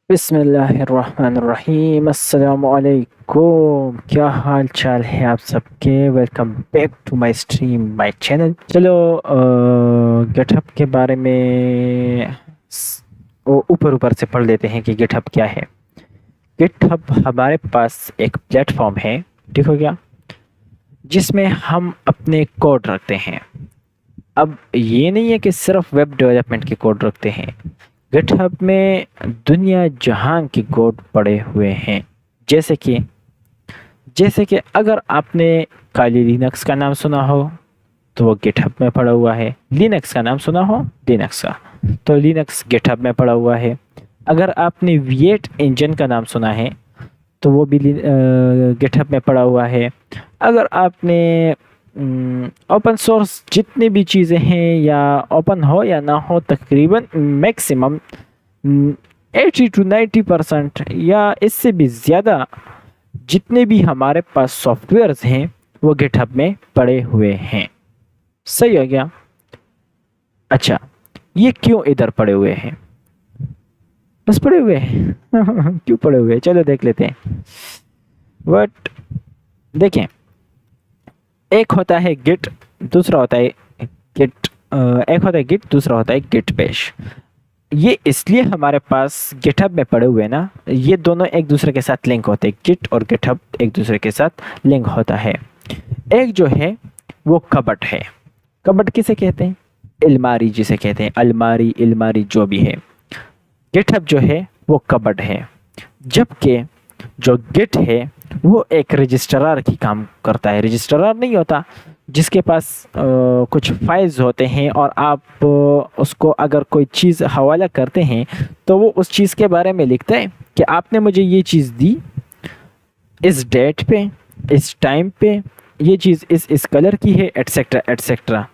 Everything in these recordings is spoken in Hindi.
बिस्मिल्लाहिर्रहमानिर्रहीम अस्सलामुअलैकुम। क्या हाल चाल है आप सबके। Welcome back to my stream my channel. चलो गिटहब के बारे में ऊपर ऊपर से पढ़ लेते हैं कि गिटहब क्या है। गिटहब हमारे पास एक प्लेटफॉर्म है, ठीक हो गया, जिसमें हम अपने कोड रखते हैं। अब ये नहीं है कि सिर्फ वेब डेवलपमेंट के कोड रखते हैं। गिटहब में दुनिया जहां के कोड पड़े हुए हैं। जैसे कि अगर आपने काली लिनक्स का नाम सुना हो तो वो गिटहब में पड़ा हुआ है। लिनक्स का नाम सुना हो, लिनक्स का, तो लिनक्स गिटहब में पड़ा हुआ है। अगर आपने V8 इंजन का नाम सुना है तो वो भी गिटहब में पड़ा हुआ है। अगर आपने ओपन सोर्स जितनी भी चीज़ें हैं, या ओपन हो या ना हो, तकरीबन मैक्सिमम 80 to 90% या इससे भी ज़्यादा जितने भी हमारे पास सॉफ्टवेयर्स हैं वो गिटहब में पड़े हुए हैं। सही हो गया। अच्छा, ये क्यों इधर पड़े हुए हैं? बस पड़े हुए हैं। क्यों पड़े हुए हैं, चलो देख लेते हैं। बट देखें, एक होता है गिट, दूसरा होता है गिट एक होता है गिट, दूसरा होता है गिट बैश। ये इसलिए हमारे पास गिटहब में पड़े हुए ना, ये दोनों एक दूसरे के साथ लिंक होते हैं। गिट और गिटहब एक दूसरे के साथ लिंक होता है। एक जो है वो कबट है। कबट किसे कहते हैं? अलमारी जिसे कहते हैं, अलमारी अलमारी जो भी है। गिटहब जो है वो कबट है, जबकि जो गिट है वो एक रजिस्ट्रार की काम करता है। रजिस्ट्रार नहीं होता जिसके पास कुछ फाइल्स होते हैं और आप उसको अगर कोई चीज़ हवाला करते हैं तो वो उस चीज़ के बारे में लिखता है कि आपने मुझे ये चीज़ दी इस डेट पे, इस टाइम पे, ये चीज़ इस कलर की है, एटसेट्रा एटसेट्रा।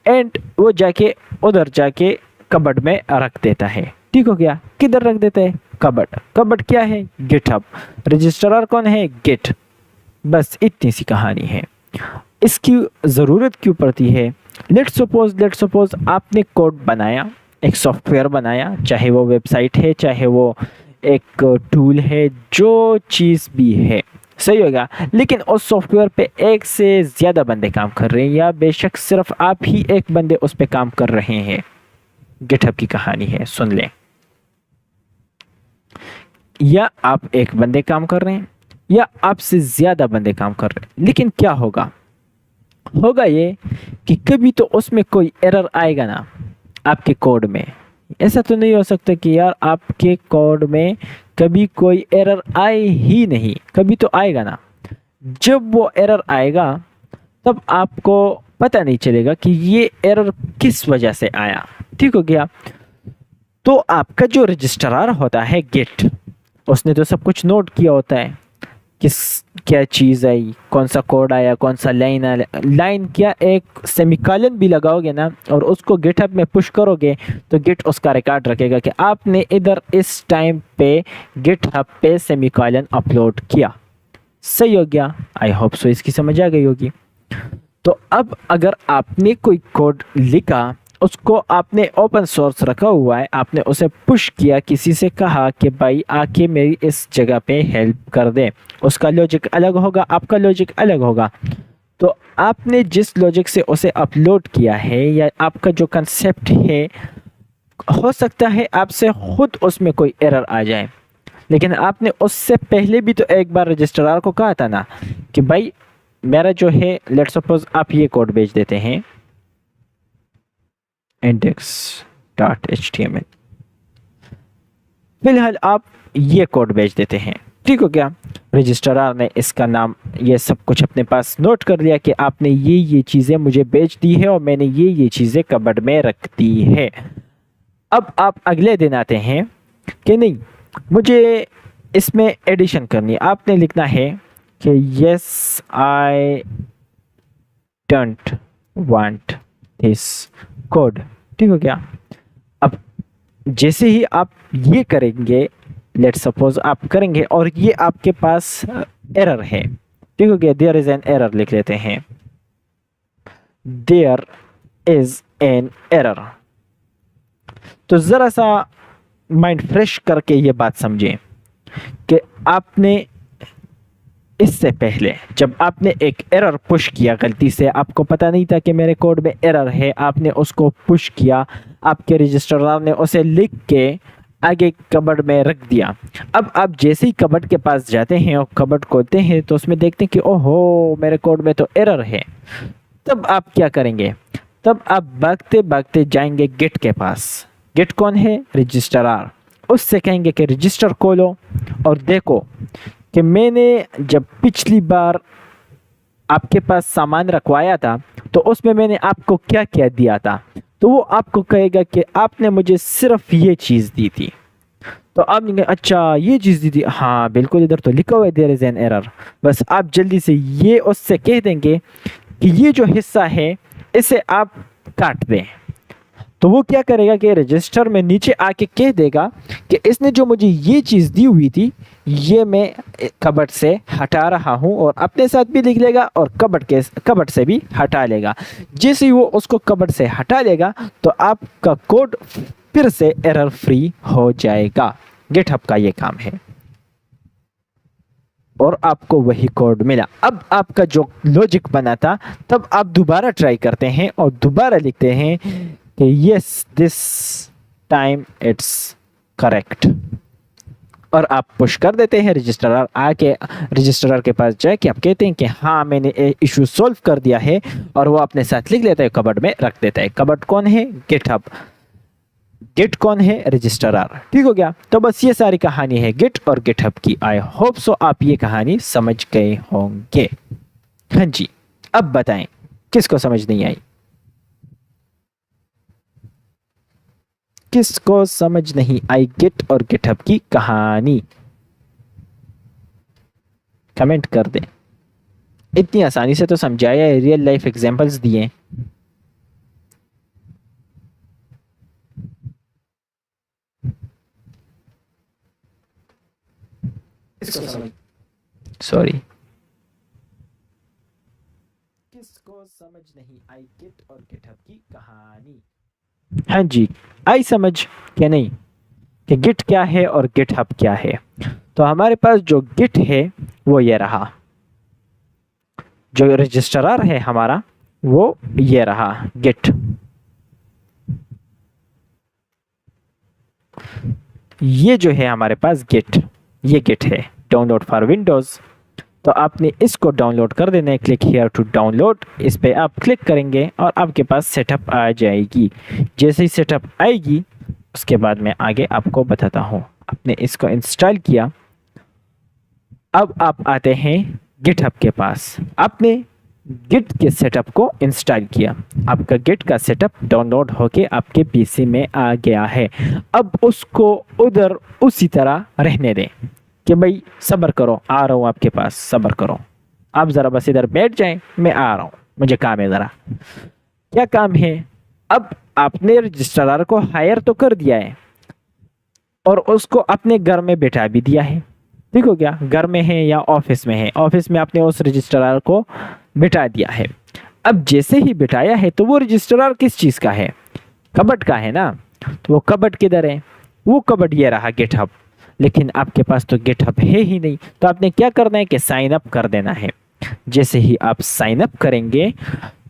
एंड वो जाके उधर जाके कबर्ड में रख देता है। ठीक हो गया। किधर रख देता है? कबर्ड। कबर्ड क्या है? गिटहब। रजिस्ट्रार कौन है? गिट। बस इतनी सी कहानी है। इसकी ज़रूरत क्यों पड़ती है? लेट्स सपोज आपने कोड बनाया, एक सॉफ्टवेयर बनाया, चाहे वो वेबसाइट है, चाहे वो एक टूल है, जो चीज़ भी है, सही होगा। लेकिन उस सॉफ्टवेयर पे एक से ज़्यादा बंदे काम कर रहे हैं, या बेशक सिर्फ आप ही एक बंदे उस पे काम कर रहे हैं। गिटहब की कहानी है, सुन लें। या आप एक बंदे काम कर रहे हैं या आपसे ज़्यादा बंदे काम कर रहे हैं, लेकिन क्या होगा? होगा ये कि कभी तो उसमें कोई एरर आएगा ना आपके कोड में। ऐसा तो नहीं हो सकता कि यार आपके कोड में कभी कोई एरर आए ही नहीं, कभी तो आएगा ना। जब वो एरर आएगा तब आपको पता नहीं चलेगा कि ये एरर किस वजह से आया। ठीक हो गया। तो आपका जो रजिस्ट्रार होता है गिट, उसने तो सब कुछ नोट किया होता है, किस क्या चीज़ आई, कौन सा कोड आया, कौन सा लाइन आया। लाइन क्या, एक सेमीकोलन भी लगाओगे ना और उसको गिटहब में पुश करोगे तो गिट उसका रिकॉर्ड रखेगा कि आपने इधर इस टाइम पे गिटहब पे सेमीकोलन अपलोड किया। सही हो गया। आई होप सो इसकी समझ आ गई होगी। तो अब अगर आपने कोई कोड लिखा, उसको आपने ओपन सोर्स रखा हुआ है, आपने उसे पुश किया, किसी से कहा कि भाई आके मेरी इस जगह पे हेल्प कर दे, उसका लॉजिक अलग होगा, आपका लॉजिक अलग होगा। तो आपने जिस लॉजिक से उसे अपलोड किया है, या आपका जो कंसेप्ट है, हो सकता है आपसे खुद उसमें कोई एरर आ जाए, लेकिन आपने उससे पहले भी तो एक बार रजिस्ट्रार को कहा था ना कि भाई मेरा जो है, लेट्स सपोज आप ये कोड भेज देते हैं index.html, फिलहाल आप ये कोड भेज देते हैं। ठीक हो गया। रजिस्ट्रार ने इसका नाम, ये सब कुछ अपने पास नोट कर लिया कि आपने ये चीज़ें मुझे बेच दी है और मैंने ये चीज़ें कबर्ड में रख दी है। अब आप अगले दिन आते हैं कि नहीं, मुझे इसमें एडिशन करनी है। आपने लिखना है कि yes I don't want this code. ठीक हो गया। अब जैसे ही आप ये करेंगे, लेट्स सपोज आप करेंगे और ये आपके पास एरर है। ठीक हो गया। देयर इज एन एरर लिख लेते हैं, देयर इज एन एरर। तो ज़रा सा माइंड फ्रेश करके ये बात समझें कि आपने इससे पहले जब आपने एक एरर पुश किया, गलती से आपको पता नहीं था कि मेरे कोड में एरर है, आपने उसको पुश किया, आपके रजिस्ट्रार ने उसे लिख के आगे कबर्ड में रख दिया। अब आप जैसे ही कबर्ड के पास जाते हैं और कबर्ड खोलते हैं तो उसमें देखते हैं कि ओहो मेरे कोड में तो एरर है। तब आप क्या करेंगे? तब आप भागते भागते जाएंगे गिट के पास। गिट कौन है? रजिस्ट्रार। उससे कहेंगे कि रजिस्टर खोलो और देखो कि मैंने जब पिछली बार आपके पास सामान रखवाया था तो उसमें मैंने आपको क्या क्या दिया था। तो वो आपको कहेगा कि आपने मुझे सिर्फ ये चीज़ दी थी। तो आप कहेंगे अच्छा ये चीज़ दी थी, हाँ बिल्कुल इधर तो लिखा हुआ है देयर इज एन एरर। बस आप जल्दी से ये उससे कह देंगे कि ये जो हिस्सा है इसे आप काट दें। तो वो क्या करेगा कि रजिस्टर में नीचे आके कह देगा कि इसने जो मुझे ये चीज़ दी हुई थी ये मैं कबर्ड से हटा रहा हूँ, और अपने साथ भी लिख लेगा और कबर्ड से भी हटा लेगा। जैसे ही वो उसको कबर्ड से हटा लेगा तो आपका कोड फिर से एरर फ्री हो जाएगा। गिटहब का ये काम है और आपको वही कोड मिला। अब आपका जो लॉजिक बना था तब आप दोबारा ट्राई करते हैं और दोबारा लिखते हैं कि yes this time it's correct, और आप पुश कर देते हैं। रजिस्ट्रार आके रजिस्ट्रार के पास जाके आप कहते हैं कि हाँ मैंने इशू सॉल्व कर दिया है, और वो अपने साथ लिख लेता है, कबर्ड में रख देता है। कबर्ड कौन है? गिटहब। गिट कौन है? रजिस्ट्रार। ठीक हो गया। तो बस ये सारी कहानी है गिट और गिटहब की। आई होप सो आप ये कहानी समझ गए होंगे। हाँ जी, अब बताएं किसको समझ नहीं आई? किसको समझ नहीं आई गिट और गिटहब की कहानी? कमेंट कर दें। इतनी आसानी से तो समझाया है, रियल लाइफ एग्जांपल्स दिए। सॉरी, किसको समझ नहीं आई गिट और गिटहब की कहानी? हाँ जी, आई समझ क्या नहीं कि गिट क्या है और गिटहब क्या है? तो हमारे पास जो गिट है वो ये रहा, जो रजिस्ट्रार है हमारा वो ये रहा गिट। ये जो है हमारे पास गिट, ये गिट है डाउनलोड फॉर विंडोज़। तो आपने इसको डाउनलोड कर देना है। क्लिक हियर टू डाउनलोड, इस पे आप क्लिक करेंगे और आपके पास सेटअप आ जाएगी। जैसे ही सेटअप आएगी उसके बाद मैं आगे आपको बताता हूँ। आपने इसको इंस्टॉल किया, अब आप आते हैं गिटहब के पास। आपने गिट के सेटअप को इंस्टॉल किया, आपका गिट का सेटअप डाउनलोड होके आपके पीसी में आ गया है। अब उसको उधर उसी तरह रहने दें कि भाई सब्र करो, आ रहा हूँ आपके पास, सब्र करो, आप ज़रा बस इधर बैठ जाएं, मैं आ रहा हूँ, मुझे काम है ज़रा। क्या काम है? अब आपने रजिस्ट्रार को हायर तो कर दिया है और उसको अपने घर में बैठा भी दिया है। ठीक हो गया? घर में है या ऑफिस में है, ऑफिस में आपने उस रजिस्ट्रार को बिठा दिया है। अब जैसे ही बिठाया है तो वो रजिस्ट्रार किस चीज़ का है? कबर्ड का है ना। तो वो कबर्ड किधर है? वो कबर्ड ये रहा गिटहब। लेकिन आपके पास तो गिटहब है ही नहीं, तो आपने क्या करना है कि साइन अप कर देना है। जैसे ही आप साइन अप करेंगे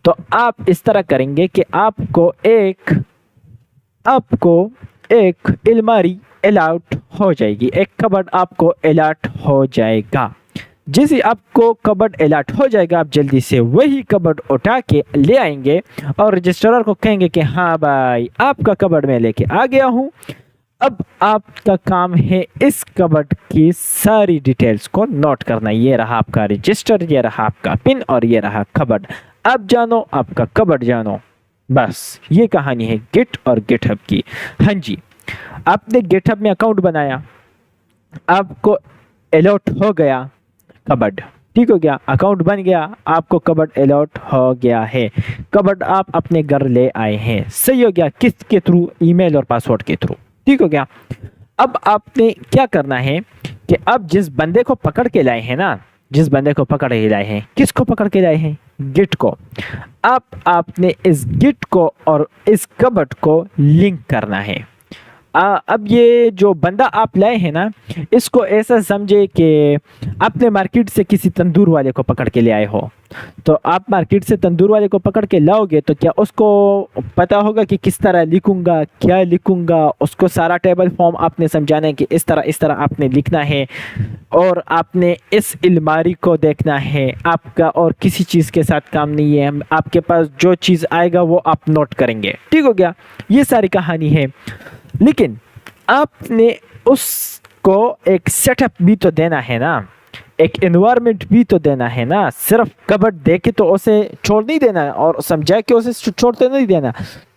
तो आप इस तरह करेंगे कि आपको एक अलमारी अलॉट हो जाएगी, एक कबर्ड आपको अलॉट हो जाएगा। जैसे आपको कबर्ड अलॉट हो जाएगा आप जल्दी से वही कबर्ड उठा के ले आएंगे और रजिस्ट्रार को कहेंगे कि हाँ भाई आपका कबर्ड में लेके आ गया हूँ। अब आपका काम है इस कबर्ड की सारी डिटेल्स को नोट करना। ये रहा आपका रजिस्टर, ये रहा आपका पिन और ये रहा कबर्ड। आप जानो, आपका कबर्ड जानो। बस ये कहानी है गिट और गिटहब की। हाँ जी, आपने गिटहब में अकाउंट बनाया, आपको अलॉट हो गया कबर्ड। ठीक हो गया? अकाउंट बन गया, आपको कबर्ड अलॉट हो गया है। कबर्ड आप अपने घर ले आए हैं। सही हो गया? किसके थ्रू? ईमेल और पासवर्ड के थ्रू। ठीक हो गया? अब आपने क्या करना है कि अब जिस बंदे को पकड़ के लाए हैं ना, जिस बंदे को पकड़ के लाए हैं, किसको पकड़ के लाए हैं? गिट को। अब आपने इस गिट को और इस कबर्ड को लिंक करना है। अब ये जो बंदा आप लाए हैं ना, इसको ऐसा समझे कि आपने मार्केट से किसी तंदूर वाले को पकड़ के ले आए हो। तो आप मार्केट से तंदूर वाले को पकड़ के लाओगे तो क्या उसको पता होगा कि किस तरह लिखूंगा, क्या लिखूंगा? उसको सारा टेबल फॉर्म आपने समझाना है कि इस तरह आपने लिखना है, और आपने इस अलमारी को देखना है आपका, और किसी चीज़ के साथ काम नहीं है। आपके पास जो चीज़ आएगा वो आप नोट करेंगे, ठीक हो गया? ये सारी कहानी है। लेकिन आपने उसको एक सेटअप भी तो देना है ना, एक एनवायरनमेंट भी तो देना है ना। सिर्फ कबर्ड दे के तो उसे छोड़ नहीं देना, और समझा के उसे छोड़ते नहीं देना।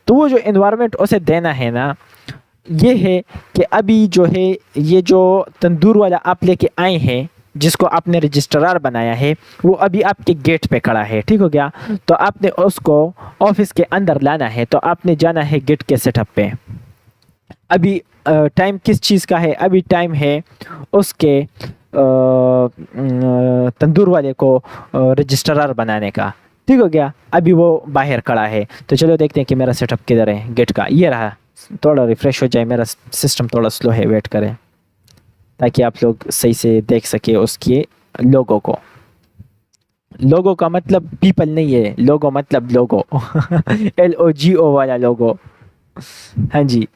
तो वो जो एनवायरनमेंट उसे देना है ना, ये है कि अभी जो है, ये जो तंदूर वाला आप लेके आए हैं, जिसको आपने रजिस्ट्रार बनाया है, वो अभी आपके गेट पे खड़ा है, ठीक हो गया? तो आपने उसको ऑफिस के अंदर लाना है, तो आपने जाना है गेट के सेटअप पे। अभी टाइम किस चीज़ का है? अभी टाइम है उसके तंदूर वाले को रजिस्ट्रार बनाने का, ठीक हो गया? अभी वो बाहर खड़ा है। तो चलो देखते हैं कि मेरा सेटअप किधर है गेट का। ये रहा। थोड़ा रिफ्रेश हो जाए, मेरा सिस्टम थोड़ा स्लो है, वेट करें ताकि आप लोग सही से देख सके उसके लोगो को। लोगो का मतलब पीपल नहीं है, लोगो मतलब लोगो LOGO वाला लोगो। हाँ जी,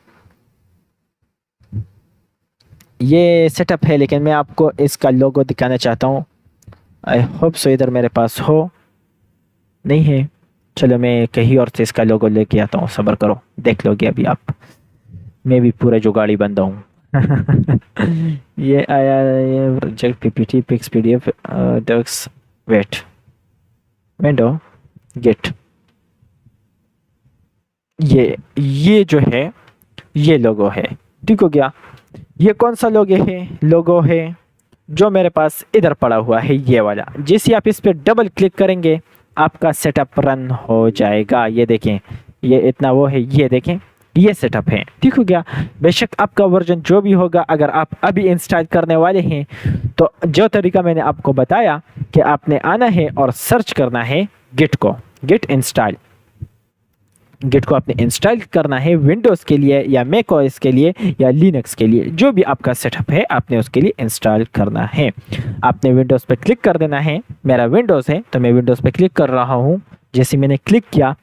ये सेटअप है, लेकिन मैं आपको इसका लोगो दिखाना चाहता हूँ। आई होप सो इधर मेरे पास हो। नहीं है, चलो मैं कहीं और से इसका लोगो लेके आता हूँ, सब्र करो, देख लोगे अभी आप। मैं भी पूरा जुगाड़ी बंदा हूँ। ये आया, ये project PPT pics PDF docs, wait, window, get. ये जो है, ये लोगो है, ठीक हो गया? ये कौन सा लोगो है जो मेरे पास इधर पड़ा हुआ है, ये वाला। जैसे आप इस पे डबल क्लिक करेंगे, आपका सेटअप रन हो जाएगा। ये देखें, ये इतना वो है, ये देखें, ये सेटअप है, ठीक हो गया? बेशक आपका वर्जन जो भी होगा, अगर आप अभी इंस्टॉल करने वाले हैं, तो जो तरीका मैंने आपको बताया कि आपने आना है और सर्च करना है गिट को, गिट इंस्टॉल। गिट को आपने इंस्टॉल करना है विंडोज़ के लिए या मैक ओएस के लिए या लिनक्स के लिए, जो भी आपका सेटअप है आपने उसके लिए इंस्टॉल करना है। आपने विंडोज़ पे क्लिक कर देना है। मेरा विंडोज़ है तो मैं विंडोज़ पे क्लिक कर रहा हूँ। जैसे मैंने क्लिक किया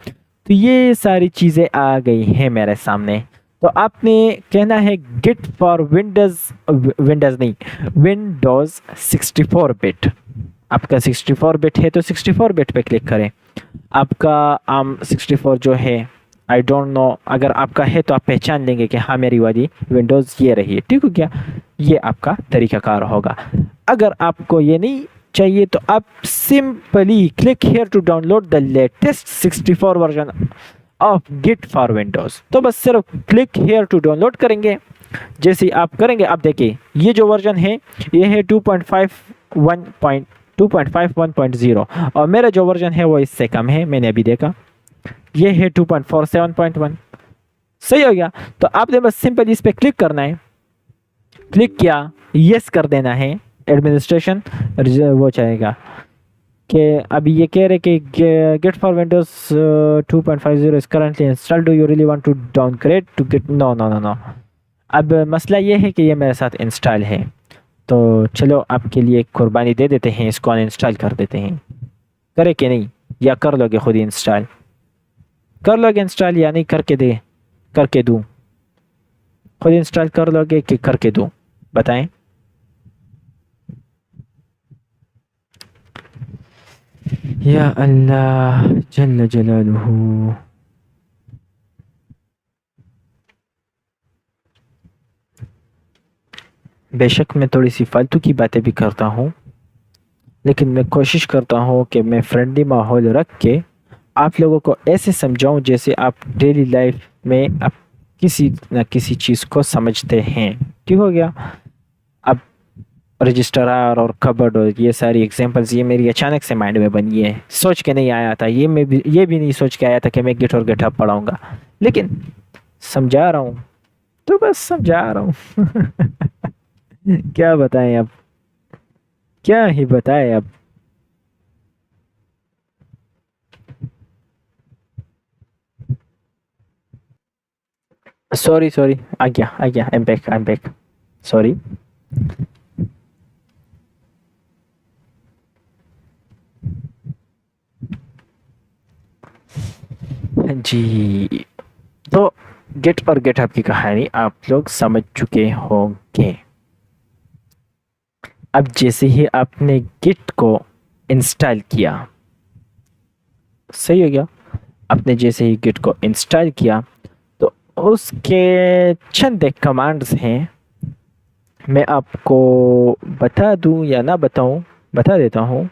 तो ये सारी चीज़ें आ गई हैं मेरे सामने। तो आपने कहना है गिट फॉर विंडोज़ नहीं, विंडोज़ 64 बिट। आपका 64 बिट है तो 64 बिट पे क्लिक करें। आपका 64 जो है, आई डोंट नो, अगर आपका है तो आप पहचान लेंगे कि हाँ मेरी वाली विंडोज़ ये रही है, ठीक हो गया? ये आपका तरीकाकार होगा। अगर आपको ये नहीं चाहिए तो आप simply click here to download the latest 64 version of git for Windows. तो बस सिर्फ क्लिक हियर टू डाउनलोड करेंगे। जैसे आप करेंगे, आप देखिए ये जो वर्जन है ये है 2.51.0, और मेरा जो वर्जन है वो इससे कम है, मैंने अभी देखा, ये है 2.47.1। सही हो गया? तो आपने बस सिंपल इस पे क्लिक करना है। क्लिक किया, यस कर देना है। एडमिनिस्ट्रेशन वो चाहेगा कि अभी ये कह रहे कि git for Windows 2.50 is currently installed, do you really want to downgrade to git, no no no no. अब मसला ये है कि ये मेरे साथ इंस्टॉल है, तो चलो आपके लिए कुर्बानी दे देते हैं, इसको अनइंस्टॉल कर देते हैं। करे कि नहीं, या कर लोगे खुद ही इंस्टॉल? कर लोगे इंस्टॉल या नहीं करके दूं? खुद इंस्टॉल कर लोगे कि करके दूं, बताएं। या अल्लाह जल्ल जलालुहू। बेशक मैं थोड़ी सी फालतू की बातें भी करता हूँ, लेकिन मैं कोशिश करता हूँ कि मैं फ्रेंडली माहौल रख के आप लोगों को ऐसे समझाऊं जैसे आप डेली लाइफ में आप किसी न किसी चीज़ को समझते हैं, ठीक हो गया? अब रजिस्ट्रार और कबर्ड और ये सारी एग्जांपल्स ये मेरी अचानक से माइंड में बनी है, सोच के नहीं आया था। ये भी नहीं सोच के आया था कि मैं गिट और गिटहब पढ़ाऊंगा, लेकिन समझा रहा हूँ तो बस समझा रहा हूँ। क्या बताएं अब, क्या ही बताएं अब। सॉरी आ गया आई एम बैक सॉरी। जी, तो गिट और गिटहब की कहानी आप लोग समझ चुके होंगे। अब जैसे ही आपने गिट को इंस्टॉल किया, सही हो गया, आपने जैसे ही गिट को इंस्टॉल किया तो उसके चंद एक कमांड्स हैं, मैं आपको बता दूं या ना बताऊं, बता देता हूं,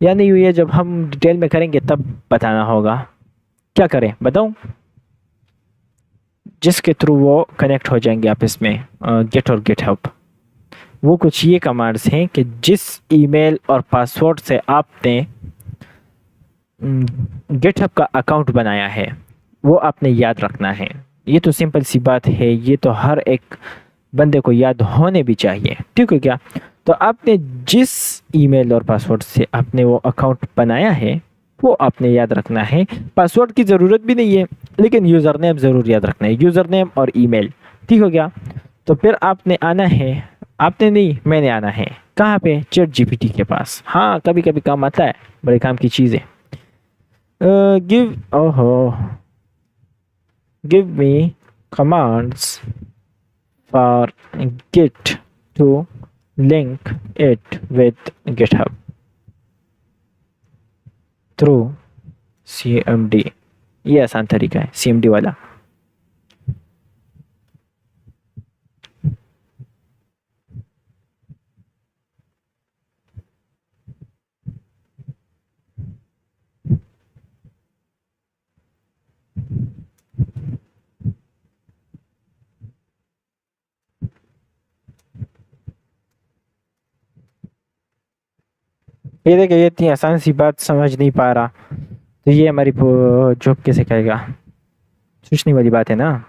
या नहीं हुई है जब हम डिटेल में करेंगे तब बताना होगा। क्या करें बताऊं? जिसके थ्रू वो कनेक्ट हो जाएंगे आपस में, गिट और गिटहब। वो कुछ ये कमांड्स हैं कि जिस ईमेल और पासवर्ड से आपने गिटहब का अकाउंट बनाया है वो आपने याद रखना है। ये तो सिंपल सी बात है, ये तो हर एक बंदे को याद होने भी चाहिए, ठीक है क्या? तो आपने जिस ईमेल और पासवर्ड से आपने वो अकाउंट बनाया है वो आपने याद रखना है। पासवर्ड की ज़रूरत भी नहीं है, लेकिन यूज़र नेम ज़रूर याद रखना है, यूज़र नेम और ईमेल, ठीक हो गया? तो फिर आपने आना है, आपने नहीं मैंने आना है कहाँ पे? चैट जीपीटी के पास। हाँ, कभी कभी काम आता है, बड़े काम की चीज़ है। Give me commands for git to link it with GitHub through CMD। ये आसान तरीका है CMD वाला। ये देखिए, ये इतनी आसान सी बात समझ नहीं पा रहा तो ये हमारी जॉब कैसे कहेगा? सोचने वाली बात है ना।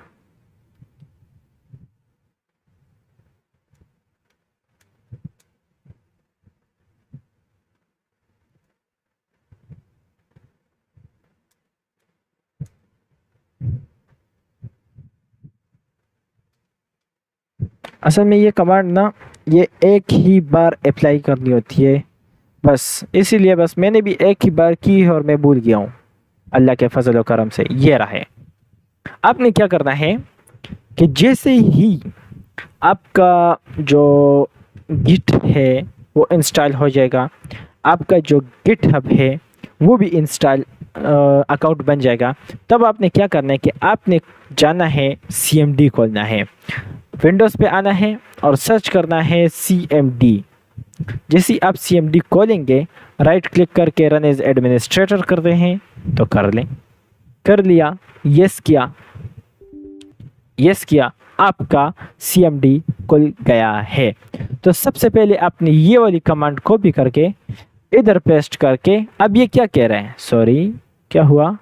असल में ये कमांड ना, ये एक ही बार अप्लाई करनी होती है बस, इसीलिए बस मैंने भी एक ही बार की है और मैं भूल गया हूँ। अल्लाह के फजल और करम से ये रहा है। आपने क्या करना है कि जैसे ही आपका जो गिट है वो इंस्टॉल हो जाएगा, आपका जो गिटहब है वो भी इंस्टॉल अकाउंट बन जाएगा, तब आपने क्या करना है कि आपने जाना है CMD खोलना है, विंडोज़ पे आना है और सर्च करना है CMD। जैसे ही आप CMD खोलेंगे, राइट क्लिक करके रन एज एडमिनिस्ट्रेटर करते हैं तो कर लें, कर लिया, यस किया, यस किया, आपका CMD खुल गया है। तो सबसे पहले आपने ये वाली कमांड कॉपी करके इधर पेस्ट करके, अब ये क्या कह रहे हैं, सॉरी क्या हुआ,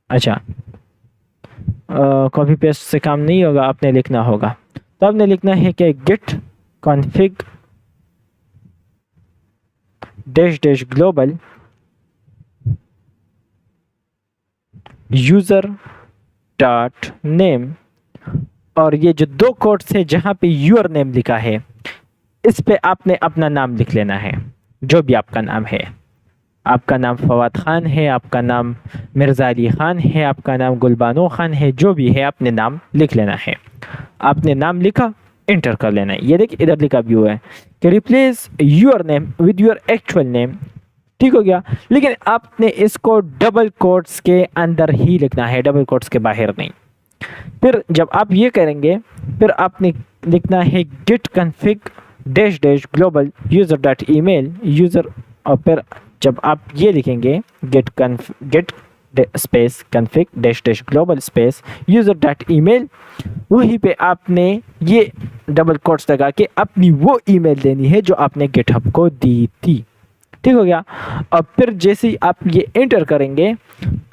अच्छा कॉपी पेस्ट से काम नहीं होगा, आपने लिखना होगा। तो आपने लिखना है कि git config dash dash global user dot name, और ये जो दो कोट्स है जहाँ पे यूर नेम लिखा है इस पे आपने अपना नाम लिख लेना है, जो भी आपका नाम है। आपका नाम फवाद खान है, आपका नाम मिर्ज़ा अली खान है, आपका नाम गुलबानो खान है, जो भी है आपने नाम लिख लेना है। आपने नाम लिखा, इंटर कर लेना है। ये देखिए इधर लिखा भी हुआ है कि replace your name with your actual name, ठीक हो गया। लेकिन आपने इसको डबल कोट्स के अंदर ही लिखना है, डबल कोट्स के बाहर नहीं। फिर जब आप ये करेंगे फिर आपने लिखना है git config dash dash global user dot email user, और फिर जब आप ये लिखेंगे git space config dash dash global space user dot email, वहीं पे आपने ये डबल कोट्स लगा के अपनी वो ईमेल देनी है जो आपने गिटहब को दी थी, ठीक हो गया। और फिर जैसे ही आप ये एंटर करेंगे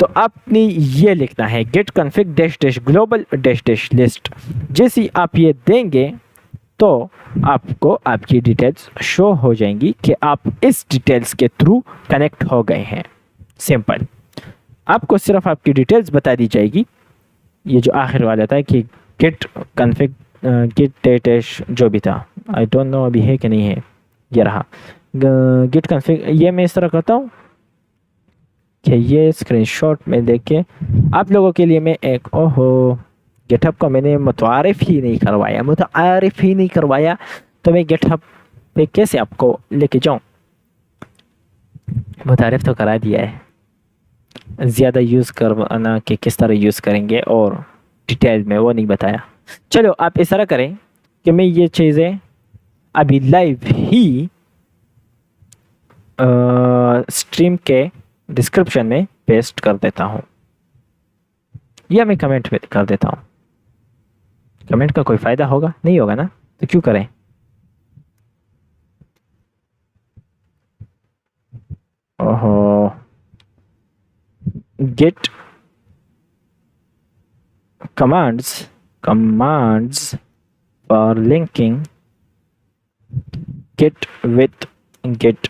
तो आपने ये लिखना है git config dash dash global dash dash list. जैसे ही आप ये देंगे तो आपको आपकी डिटेल्स शो हो जाएंगी कि आप इस डिटेल्स के थ्रू कनेक्ट हो गए हैं। सिंपल। आपको सिर्फ आपकी डिटेल्स बता दी जाएगी। ये जो आखिर वाला था कि गिट कन्फिग गिट डेटेश जो भी था, आई डोंट नो अभी है कि नहीं है। ये रहा गिट कन्फिग। ये मैं इस तरह करता हूँ कि ये स्क्रीनशॉट में देख के आप लोगों के लिए मैं एक गिटहब को मैंने मुतारिफ ही नहीं करवाया, तो मैं गिटहब पे कैसे आपको लेके जाऊं। मुतारिफ तो करा दिया है, ज़्यादा यूज़ करना कि किस तरह यूज़ करेंगे और डिटेल में वो नहीं बताया। चलो आप इस तरह करें कि मैं ये चीज़ें अभी लाइव ही स्ट्रीम के डिस्क्रिप्शन में पेस्ट कर देता हूँ, या मैं कमेंट में कर देता हूँ। कमेंट का कोई फ़ायदा होगा नहीं होगा ना, तो क्यों करें। ओहो, gate commands for linking git with git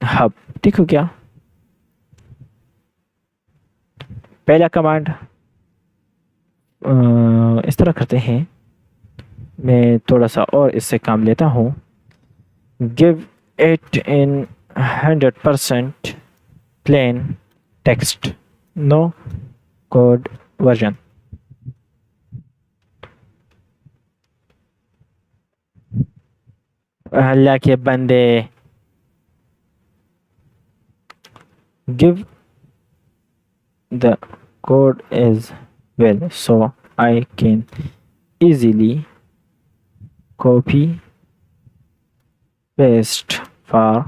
hub। ठीक हो क्या। पहला कमांड इस तरह करते हैं, मैं थोड़ा सा और इससे काम लेता हूँ। Give it in 100% plain text, no code version। अल्लाह के बंदे, give the code as well so I can easily copy paste for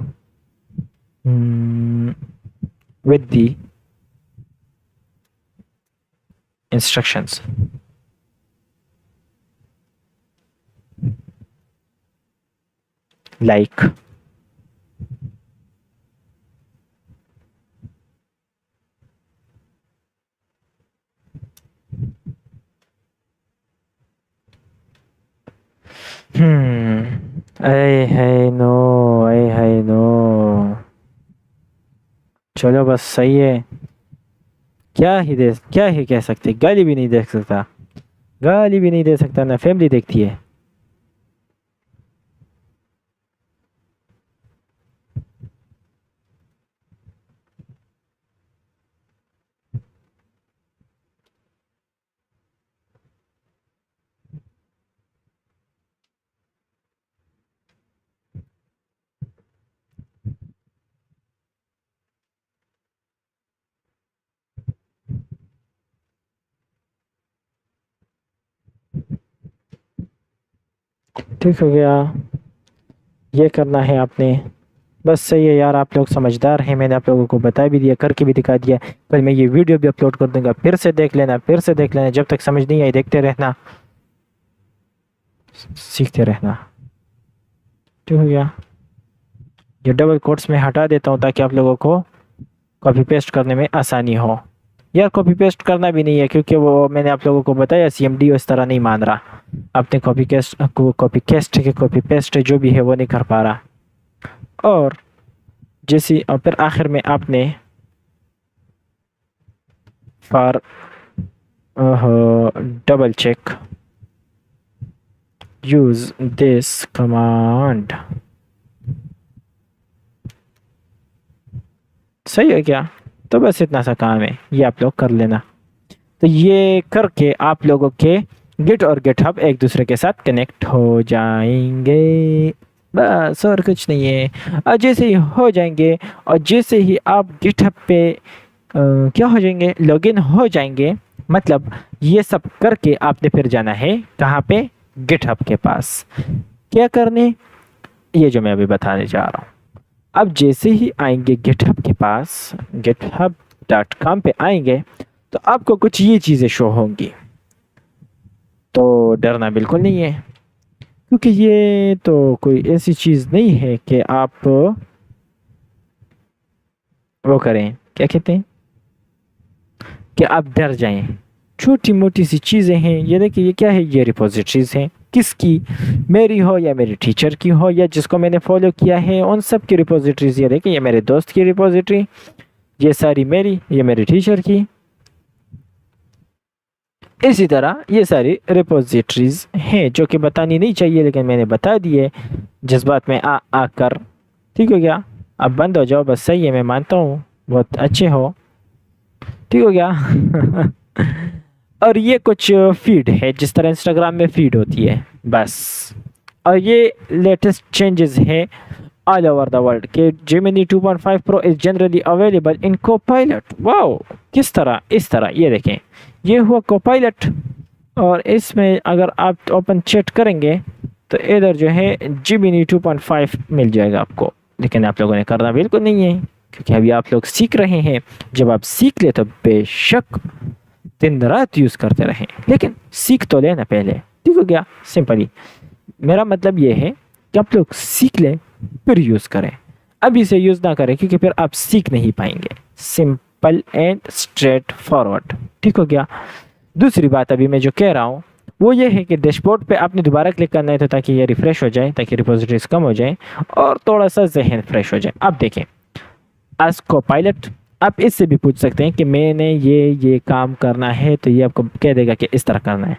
with the instructions। like आई है नो। चलो बस सही है, क्या ही कह सकते। गाली भी नहीं दे सकता ना फैमिली देखती है। ठीक हो गया, ये करना है आपने। बस सही है यार, आप लोग समझदार हैं, मैंने आप लोगों को बता भी दिया, करके भी दिखा दिया। पर मैं ये वीडियो भी अपलोड कर दूंगा, फिर से देख लेना। जब तक समझ नहीं आई देखते रहना, सीखते रहना। ठीक हो गया। ये डबल कोट्स में हटा देता हूँ ताकि आप लोगों को कॉपी पेस्ट करने में आसानी हो। यार कॉपी पेस्ट करना भी नहीं है, क्योंकि वो मैंने आप लोगों को बताया CMD इस तरह नहीं मान रहा। अपने कॉपी पेस्ट जो भी है वो नहीं कर पा रहा। और और फिर आखिर में आपने for double check use this command. सही है क्या। तो बस इतना सा काम है, ये आप लोग कर लेना। तो ये करके आप लोगों के गिट और गिटहब एक दूसरे के साथ कनेक्ट हो जाएंगे, बस और कुछ नहीं है। और जैसे ही हो जाएंगे और जैसे ही आप गिटहब पे क्या हो जाएंगे, लॉगिन हो जाएंगे, मतलब ये सब करके आपने फिर जाना है कहाँ पे, गिटहब के पास। क्या करने, ये जो मैं अभी बताने जा रहा हूँ। अब जैसे ही आएंगे गिटहब के पास, github.com पे आएंगे, तो आपको कुछ ये चीज़ें शो होंगी। तो डरना बिल्कुल नहीं है, क्योंकि ये तो कोई ऐसी चीज़ नहीं है कि आप वो करें, क्या कहते हैं, कि आप डर जाएं। छोटी मोटी सी चीज़ें हैं। ये देखिए, ये क्या है, ये रिपोजिटरीज हैं। किसकी, मेरी हो या मेरे टीचर की हो या जिसको मैंने फॉलो किया है, उन सब की रिपोजिटरीज। ये देखिए, ये मेरे दोस्त की रिपोजिटरी, ये सारी मेरी, ये मेरे टीचर की। इसी तरह ये सारी रिपोजिटरीज हैं जो कि बतानी नहीं चाहिए, लेकिन मैंने बता दिए जज्बात में आकर। ठीक हो गया? अब बंद हो जाओ बस। सही है, मैं मानता हूँ बहुत अच्छे हो। ठीक हो गया? और ये कुछ फीड है जिस तरह इंस्टाग्राम में फीड होती है बस। और ये लेटेस्ट चेंजेस है ऑल ओवर द वर्ल्ड कि Gemini 2.5 pro is generally available in Copilot. Wow, किस तरह? इस तरह ये देखें, ये हुआ कोपायलट। और इसमें अगर आप ओपन चैट करेंगे तो इधर जो है जेमिनी 2.5 मिल जाएगा आपको। लेकिन आप लोगों ने करना बिल्कुल नहीं है, क्योंकि अभी आप लोग सीख रहे हैं। जब आप सीख ले तो बेशक दिन रात यूज़ करते रहें, लेकिन सीख तो लेना पहले। ठीक हो गया? सिंपली मेरा मतलब ये है कि आप लोग सीख लें फिर यूज़ करें। अभी से यूज़ ना करें, क्योंकि फिर आप सीख नहीं पाएंगे। Simple and straight forward. ठीक हो गया? दूसरी बात अभी मैं जो कह रहा हूँ वो ये है कि डैशबोर्ड पे आपने दोबारा क्लिक करना है तो ताकि ये रिफ़्रेश हो जाए, ताकि रिपोजिटरीज कम हो जाए और थोड़ा सा जहन फ्रेश हो जाए। अब देखें, आस्क कोपायलट, आप इससे भी पूछ सकते हैं कि मैंने ये काम करना है, तो ये आपको कह देगा कि इस तरह करना है।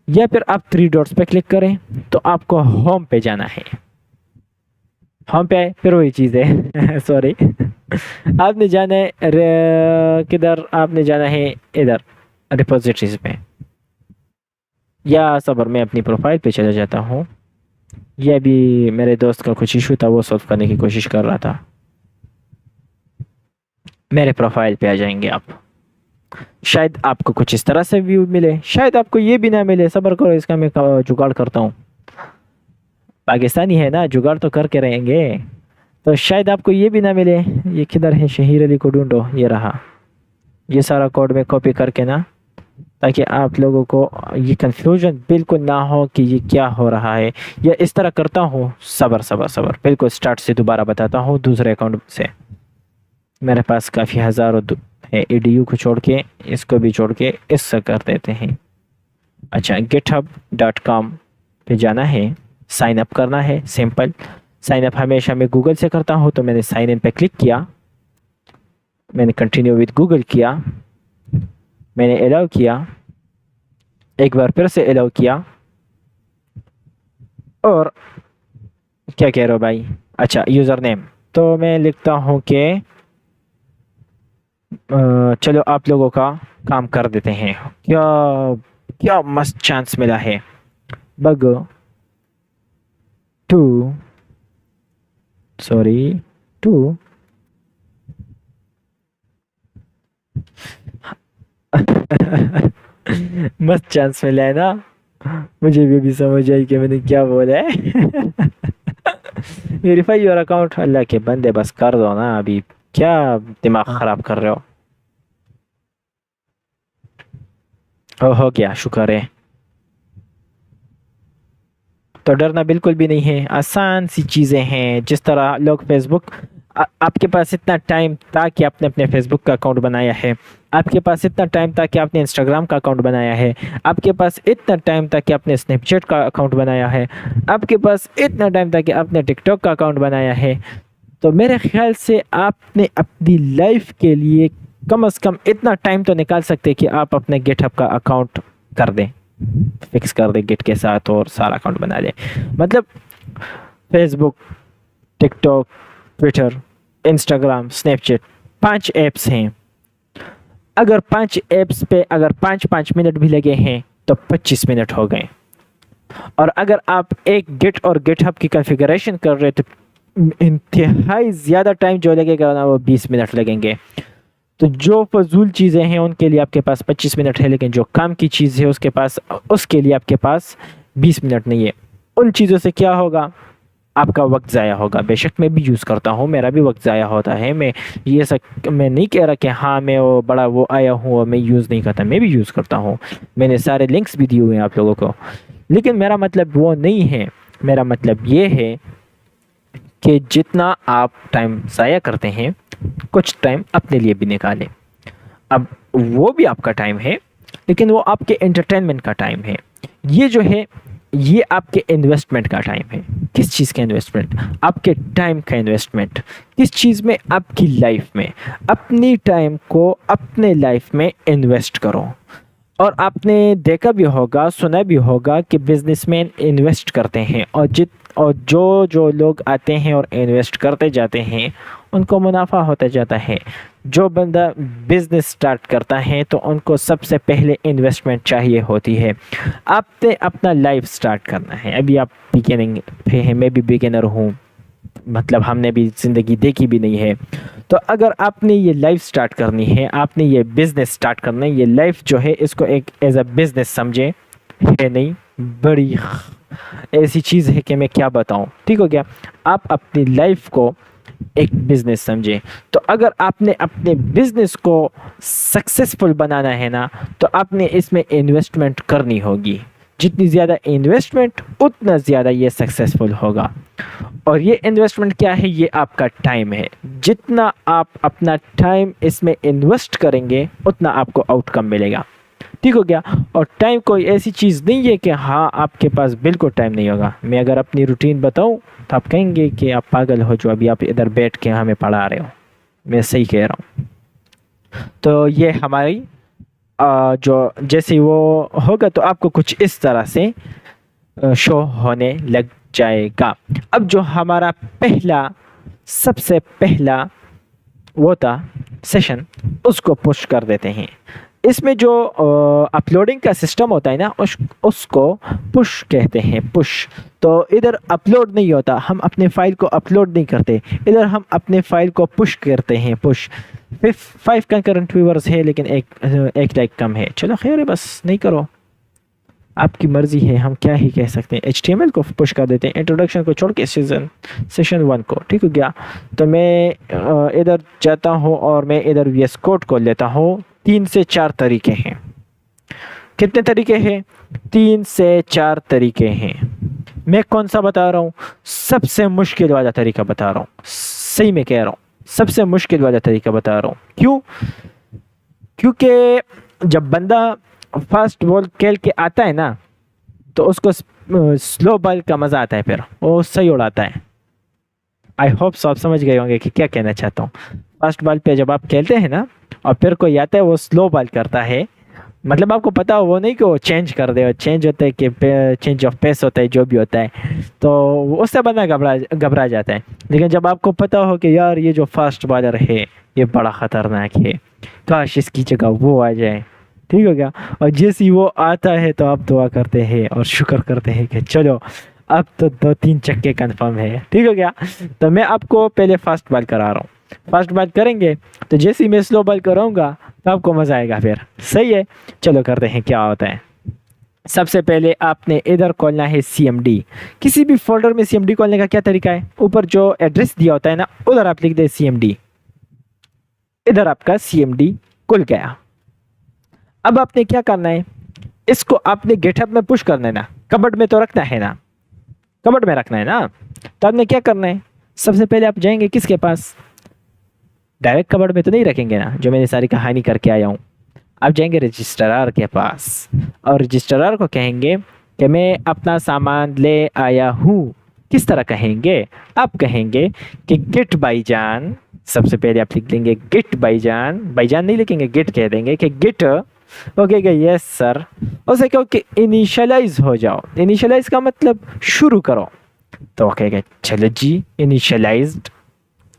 या फिर आप 3 डॉट्स पे क्लिक करें तो आपको होम पे जाना है। होम पे आए फिर वही चीज़ है सॉरी आपने जाना है किधर? आपने जाना है इधर रिपोजिटरीज पे। या सबर मैं अपनी प्रोफाइल पे चला जाता हूँ। यह भी मेरे दोस्त का कुछ इशू था, वो सॉल्व करने की कोशिश कर रहा था। मेरे प्रोफाइल पे आ जाएंगे आप। शायद आपको कुछ इस तरह से व्यू मिले, शायद आपको ये भी ना मिले। सब्र करो, इसका मैं जुगाड़ करता हूँ। पाकिस्तानी है ना, जुगाड़ तो करके रहेंगे। तो शायद आपको ये भी ना मिले। ये किधर है? शहीर अली को ढूंढो। ये रहा। ये सारा कोड में कॉपी करके ना, ताकि आप लोगों को ये कंफ्यूजन बिल्कुल ना हो कि ये क्या हो रहा है। या इस तरह करता हूँ। सब्र सब्र सब्र, बिल्कुल स्टार्ट से दोबारा बताता हूँ दूसरे अकाउंट से। मेरे पास काफ़ी हज़ारों है। edu को छोड़ के, इसको भी छोड़ के इससे कर देते हैं। अच्छा, github.com पे जाना है, साइन अप करना है। सिंपल साइन अप हमेशा मैं गूगल से करता हूँ, तो मैंने साइन इन पे क्लिक किया, मैंने कंटिन्यू विद गूगल किया, मैंने अलाउ किया, एक बार फिर से अलाउ किया। और क्या कह रहे हो भाई? अच्छा, यूज़र नेम तो मैं लिखता हूँ कि चलो आप लोगों का काम कर देते हैं। क्या क्या मस्त चांस मिला है। बग 2 मस्त चांस मिला है ना। मुझे भी अभी समझ आई कि मैंने क्या बोला है वेरीफाई योर अकाउंट। अल्लाह के बंदे बस कर दो ना, अभी क्या दिमाग खराब कर रहे हो। हो गया, शुक्र है। तो डरना बिल्कुल भी नहीं है, आसान सी चीज़ें हैं। जिस तरह लोग फेसबुक, आपके पास इतना टाइम था कि आपने अपने फेसबुक का अकाउंट बनाया है, आपके पास इतना टाइम था कि आपने इंस्टाग्राम का अकाउंट बनाया है, आपके पास इतना टाइम था कि आपने स्नैपचैट का अकाउंट बनाया है, आपके पास इतना टाइम था कि आपने टिकटॉक का अकाउंट बनाया है। तो मेरे ख्याल से आपने अपनी लाइफ के लिए कम से कम इतना टाइम तो निकाल सकते कि आप अपने गिटहब का अकाउंट कर दें, फिक्स कर दें गिट के साथ और सारा अकाउंट बना लें। मतलब Facebook, TikTok, Twitter, Instagram, Snapchat, 5 apps हैं। अगर 5 ऐप्स पे अगर 5-5 मिनट भी लगे हैं तो 25 मिनट हो गए। और अगर आप एक गिट और गिटहब की कॉन्फ़िगरेशन कर रहे तो इंतहाई ज़्यादा टाइम जो लगेगा ना वो 20 मिनट लगेंगे। तो जो फजूल चीज़ें हैं उनके लिए आपके पास 25 मिनट है, लेकिन जो काम की चीज़ है उसके लिए आपके पास 20 मिनट नहीं है। उन चीज़ों से क्या होगा? आपका वक्त ज़ाया होगा। बेशक मैं भी यूज़ करता हूँ, मेरा भी वक्त ज़ाया होता है। मैं नहीं कह रहा कि हाँ मैं वो बड़ा वो आया हूँ और मैं यूज़ नहीं करता, मैं भी यूज़ करता हूँ। मैंने सारे लिंक्स भी दिए हुए हैं आप लोगों को। लेकिन मेरा मतलब वो नहीं है। मेरा मतलब ये है कि जितना आप टाइम ज़ाया करते हैं, कुछ टाइम अपने लिए भी निकालें। अब वो भी आपका टाइम है, लेकिन वो आपके एंटरटेनमेंट का टाइम है। ये जो है ये आपके इन्वेस्टमेंट का टाइम है। किस चीज़ का इन्वेस्टमेंट? आपके टाइम का इन्वेस्टमेंट। किस चीज़ में? आपकी लाइफ में। अपनी टाइम को अपने लाइफ में इन्वेस्ट करो। और आपने देखा भी होगा, सुना भी होगा कि बिजनेसमैन इन्वेस्ट करते हैं और जो जो लोग आते हैं और इन्वेस्ट करते जाते हैं उनको मुनाफा होता जाता है। जो बंदा बिजनेस स्टार्ट करता है तो उनको सबसे पहले इन्वेस्टमेंट चाहिए होती है। आपने अपना लाइफ स्टार्ट करना है। अभी आप बिगिनिंग पे हैं, मैं भी बिगिनर हूँ, मतलब हमने भी ज़िंदगी देखी भी नहीं है। तो अगर आपने ये लाइफ स्टार्ट करनी है, आपने ये बिज़नेस स्टार्ट करना है, ये लाइफ जो है इसको एक एज अ बिज़नेस समझे, है नहीं बड़ी ऐसी चीज़ है कि मैं क्या बताऊं। ठीक हो गया? आप अपनी लाइफ को एक बिज़नेस समझे। तो अगर आपने अपने बिज़नेस को सक्सेसफुल बनाना है ना, तो आपने इसमें इन्वेस्टमेंट करनी होगी। जितनी ज़्यादा इन्वेस्टमेंट उतना ज़्यादा ये सक्सेसफुल होगा। और ये इन्वेस्टमेंट क्या है? ये आपका टाइम है। जितना आप अपना टाइम इसमें इन्वेस्ट करेंगे उतना आपको आउटकम मिलेगा। ठीक हो गया? और टाइम कोई ऐसी चीज़ नहीं है कि हाँ आपके पास बिल्कुल टाइम नहीं होगा। मैं अगर अपनी रूटीन बताऊं तो आप कहेंगे कि आप पागल हो, जो अभी आप इधर बैठ के हमें पढ़ा रहे हो। मैं सही कह रहा हूँ। तो ये हमारी जो जैसे वो होगा तो आपको कुछ इस तरह से शो होने लग जाएगा। अब जो हमारा सबसे पहला वो था सेशन, उसको पुश कर देते हैं। इसमें जो अपलोडिंग का सिस्टम होता है ना, उसको पुश कहते हैं। पुश तो इधर अपलोड नहीं होता, हम अपने फाइल को अपलोड नहीं करते, इधर हम अपने फाइल को पुश करते हैं। पुश 5 कंकरेंट व्यूअर्स है लेकिन एक लाइक कम है। चलो खैर है, बस नहीं करो, आपकी मर्ज़ी है, हम क्या ही कह सकते हैं। HTML को पुश कर देते हैं, इंट्रोडक्शन को छोड़ के सेशन 1 को। ठीक हो गया? तो मैं इधर जाता हूँ और मैं इधर VS कोड को लेता हूँ। 3 से 4 तरीके हैं। कितने तरीके हैं? 3 से 4 तरीके हैं। मैं कौन सा बता रहा हूँ? सबसे मुश्किल वाला तरीका बता रहा हूँ। सही में कह रहा हूँ, सबसे मुश्किल वाला तरीका बता रहा हूँ। क्यों? क्योंकि जब बंदा फास्ट बॉल खेल के आता है ना, तो उसको स्लो बॉल का मज़ा आता है, फिर वो सही उड़ाता है। आई होप सो आप समझ गए होंगे कि क्या कहना चाहता हूँ। फास्ट बॉल पे जब आप खेलते हैं ना और फिर कोई आता है वो स्लो बॉल करता है, मतलब आपको पता हो वो नहीं कि वो चेंज कर दे, चेंज होता है कि चेंज ऑफ पेस होता है, जो भी होता है, तो उससे बंदा घबरा जाता है। लेकिन जब आपको पता हो कि यार ये जो फास्ट बॉलर है ये बड़ा ख़तरनाक है, काश इसकी जगह वो आ जाए। ठीक हो गया? और जैसे ही वो आता है तो आप दुआ करते हैं और शुक्र करते हैं कि चलो अब तो 2-3 चक्के कंफर्म है। ठीक हो गया? तो मैं आपको पहले फास्ट बॉल करा रहा हूँ। फास्ट बॉल करेंगे तो जैसे ही मैं स्लो बॉल कराऊंगा तो आपको मज़ा आएगा फिर। सही है? चलो करते हैं क्या होता है। सबसे पहले आपने इधर खोलना है CMD। किसी भी फोल्डर में CMD खोलने का क्या तरीका है? ऊपर जो एड्रेस दिया होता है ना, उधर आप लिख दे CMD। इधर आपका CMD खुल गया। अब आपने क्या करना है? इसको आपने गिटहब में पुश करना है ना, कबर्ड में तो रखना है ना, कबर्ड में रखना है ना। तो आपने क्या करना है? सबसे पहले आप जाएंगे किसके पास? डायरेक्ट कबर्ड में तो नहीं रखेंगे ना, जो मैंने सारी कहानी करके आया हूँ। आप जाएंगे रजिस्ट्रार के पास और रजिस्ट्रार को कहेंगे कि मैं अपना सामान ले आया हूँ। किस तरह कहेंगे? आप कहेंगे कि गिट भाईजान। सबसे पहले आप लिख देंगे गिट भाईजान। भाईजान नहीं लिखेंगे, गिट कह देंगे कि गिट। Okay, yes sir. उसे कहो कि इनिशियलाइज हो जाओ। इनिशियलाइज का मतलब शुरू करो। तो वो कहेगा चलो जी, इनिशियलाइज्ड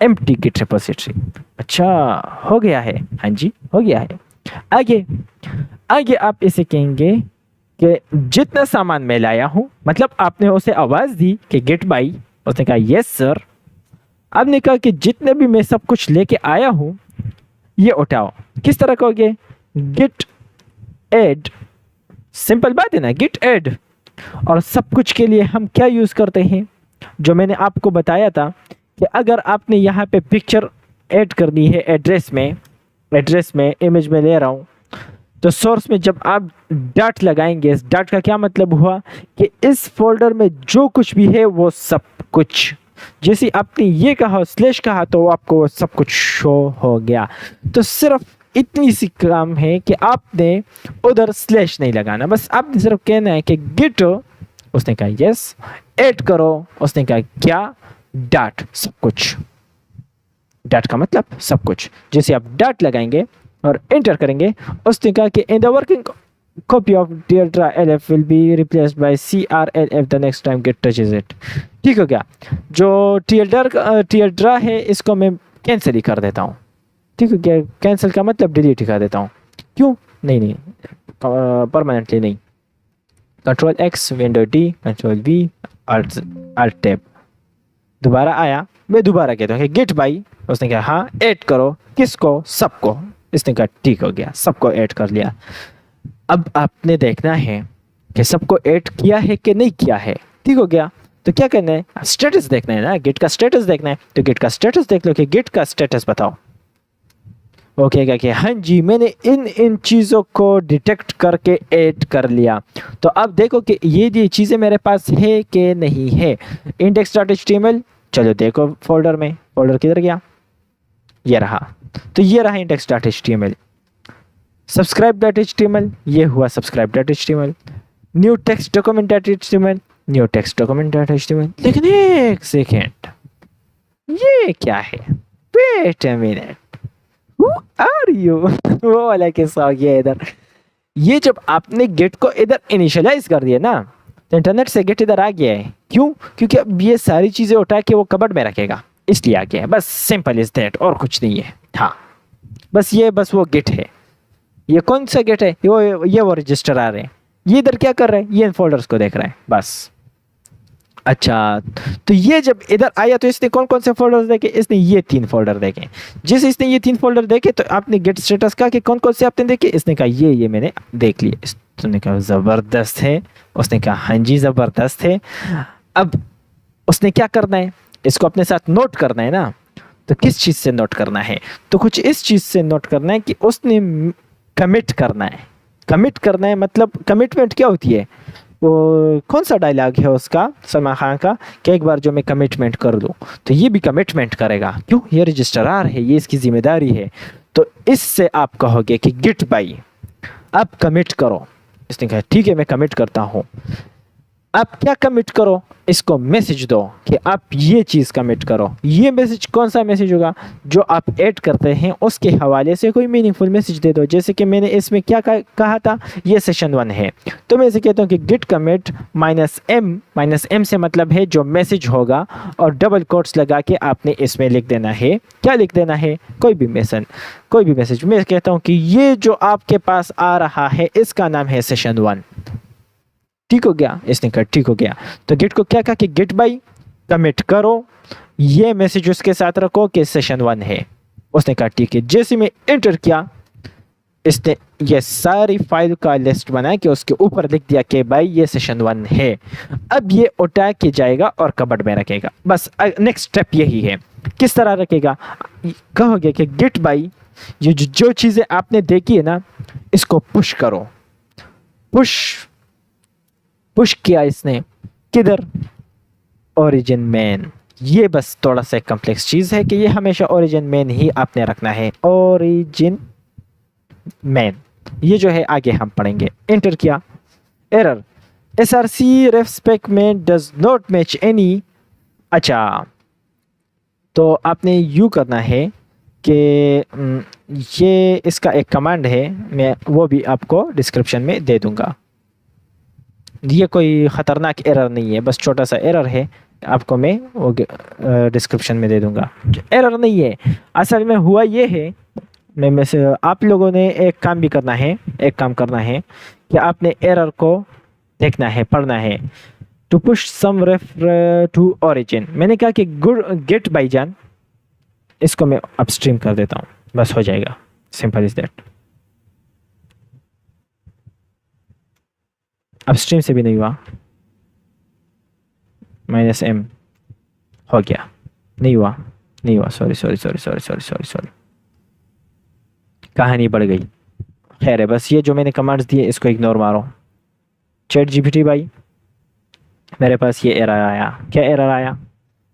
एम्प्टी गिट रिपोजिटरी। अच्छा हो गया है? हाँ जी हो गया है। आगे आप इसे कहेंगे कि जितना सामान मैं लाया हूँ, मतलब आपने उसे आवाज़ दी कि गिट बाई, उसने कहा यस सर। आपने कहा कि जितने भी मैं सब कुछ लेके आया हूँ ये उठाओ। किस तरह कहोगे? Git add. सिंपल बात है ना, गिट ऐड। और सब कुछ के लिए हम क्या यूज़ करते हैं? जो मैंने आपको बताया था कि अगर आपने यहाँ पे पिक्चर ऐड करनी है एड्रेस में इमेज में ले रहा हूँ, तो सोर्स में जब आप डॉट लगाएंगे, इस डॉट का क्या मतलब हुआ कि इस फोल्डर में जो कुछ भी है वो सब कुछ। जैसे आपने ये कहा स्लैश कहा तो आपको सब कुछ शो हो गया। तो सिर्फ इतनी सी काम है कि आपने उधर स्लैश नहीं लगाना, बस आपने सिर्फ कहना है कि गिट उसने कहा यस। ऐड करो, उसने कहा क्या, डॉट, सब कुछ। डॉट का मतलब सब कुछ। जैसे आप डॉट लगाएंगे और एंटर करेंगे, उसने कहा कि in the working copy of TLDRA LF will be replaced by CRLF the next time git touches it. ठीक हो गया। जो TLDRA है इसको मैं कैंसिल ही कर देता हूँ। ठीक हो गया। कैंसिल का मतलब डिलीट ही कर देता हूँ। क्यों? नहीं, परमानेंटली नहीं। Control X, window D, control V, Alt tab. दोबारा आया, मैं दोबारा कहता हूँ कि गेट बाई। उसने कहा हाँ, ऐड करो। किसको? सबको। इसने कहा ठीक हो गया, सबको ऐड कर लिया। अब आपने देखना है कि सबको ऐड किया है कि नहीं किया है। ठीक हो गया। तो क्या करना है? स्टेटस देखना है ना, गेट का स्टेटस देखना है। तो गेट का स्टेटस देख लो कि गेट का स्टेटस बताओ। ओके क्या कि हाँ जी, मैंने इन चीज़ों को डिटेक्ट करके ऐड कर लिया। तो अब देखो कि ये चीज़ें मेरे पास है कि नहीं है। index.html, चलो देखो फोल्डर में। फोल्डर किधर गया? ये रहा। तो ये रहा index.html। subscribe.html, ये हुआ subscribe.html। New text document.html, new text document.html। लेकिन एक सेकेंड, ये क्या है? Wait a minute, Who are you? वो वाला किस्सा हो गया इधर। ये जब आपने गेट को इधर इनिशियलाइज कर दिया ना, तो इंटरनेट से गेट इधर आ गया है। क्यों? क्योंकि अब ये सारी चीजें उठा के वो कबर्ड में रखेगा, इसलिए आ गया है। बस सिंपल इज दैट, और कुछ नहीं है। हाँ, बस वो गेट है। ये कौन सा गेट है? वो रजिस्टर आ रहे हैं। ये इधर क्या कर रहे हैं? ये इन फोल्डर्स को देख रहे हैं बस। अच्छा, तो ये जब इधर आया तो इसने कौन कौन से फोल्डर देखे? इसने ये 3 फोल्डर देखे। जिस इसने ये 3 फोल्डर देखे तो आपने गेट स्टेटस कहा कि कौन कौन से आपने देखे? इसने कहा ये मैंने देख लिए। उसने कहा ज़बरदस्त है। उसने कहा हाँ जी ज़बरदस्त है। अब उसने क्या करना है? इसको अपने साथ नोट करना है ना। तो किस चीज़ से नोट करना है? तो कुछ इस चीज़ से नोट करना है कि उसने कमिट करना है। कमिट करना है मतलब कमिटमेंट क्या होती है? वो कौन सा डायलॉग है उसका, सलमान खान का, कि एक बार जो मैं कमिटमेंट कर दूं, तो ये भी कमिटमेंट करेगा। क्यों? ये रजिस्ट्रार है, ये इसकी जिम्मेदारी है। तो इससे आप कहोगे कि गिट बाई अब कमिट करो। इसने कहा ठीक है मैं कमिट करता हूँ। आप क्या कमिट करो? इसको मैसेज दो कि आप ये चीज़ कमिट करो। ये मैसेज कौन सा मैसेज होगा? जो आप ऐड करते हैं उसके हवाले से कोई मीनिंगफुल मैसेज दे दो। जैसे कि मैंने इसमें क्या कहा था, ये सेशन 1 है, तो मैं इसे कहता हूँ कि गिट कमिट -m से मतलब है जो मैसेज होगा, और डबल कोट्स लगा के आपने इसमें लिख देना है। क्या लिख देना है? कोई भी मैसेज। मैं कहता हूँ कि ये जो आपके पास आ रहा है इसका नाम है सेशन 1। ठीक हो गया? इसने कहा ठीक हो गया। तो गेट को क्या कहा कि गेट बाई कमिट करो, ये मैसेज उसके साथ रखो कि सेशन 1 है। उसने कहा ठीक है। जैसे मैं एंटर किया, इसने ये सारी फाइल का लिस्ट बनाया कि उसके ऊपर लिख दिया कि भाई ये सेशन 1 है। अब ये उठा के जाएगा और कबर्ड में रखेगा। बस नेक्स्ट स्टेप यही है। किस तरह रखेगा? कहोगे कि गेट बाई ये जो चीज़ें आपने देखी है ना, इसको पुश करो। पुश किया इसने किधर? Origin main. ये बस थोड़ा सा कॉम्प्लेक्स चीज़ है कि ये हमेशा ओरिजिन मेन ही आपने रखना है। ओरिजिन मेन, ये जो है आगे हम पढ़ेंगे। एंटर किया, error src refspec main does not match any. अच्छा, तो आपने यूँ करना है कि ये इसका एक कमांड है, मैं वो भी आपको डिस्क्रिप्शन में दे दूंगा। ये कोई ख़तरनाक एरर नहीं है, बस छोटा सा एरर है, आपको मैं वो डिस्क्रिप्शन में दे दूंगा। एरर नहीं है, असल में हुआ ये है, मैं से आप लोगों ने एक काम करना है कि आपने एरर को देखना है, पढ़ना है। To push some refs to origin, मैंने कहा कि गेट भाईजान, इसको मैं अपस्ट्रीम कर देता हूँ, बस हो जाएगा। Simple is that. अपस्ट्रीम से भी नहीं हुआ, -m हो गया, नहीं हुआ, सॉरी, कहानी बढ़ गई। खैर है, बस ये जो मैंने कमांड्स दिए इसको इग्नोर मारो। चैट जीपीटी भाई, मेरे पास ये एरर आया। क्या एरर आया?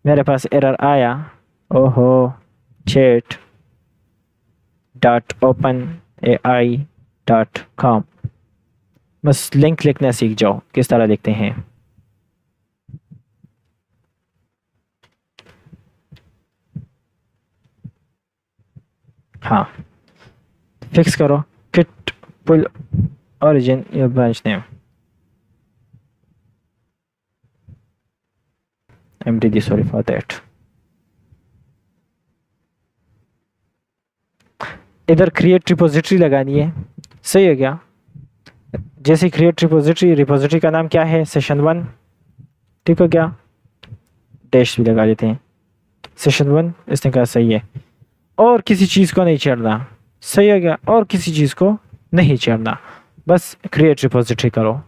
मेरे पास एरर आया, ओहो, chat.openai.com। बस लिंक लिखना सीख जाओ, किस तरह लिखते हैं। हाँ, फिक्स करो git pull origin your branch name mtd, sorry for that। इधर क्रिएट रिपोजिटरी लगानी है, सही है क्या? जैसे क्रिएट रिपोजिटरी, रिपोजिटरी का नाम क्या है? सेशन 1, ठीक हो क्या? डैश भी लगा लेते हैं, सेशन 1, इसने कहा सही है। और किसी चीज़ को नहीं छेड़ना, सही है क्या? और किसी चीज़ को नहीं छेड़ना, बस क्रिएट रिपोजिटरी करो।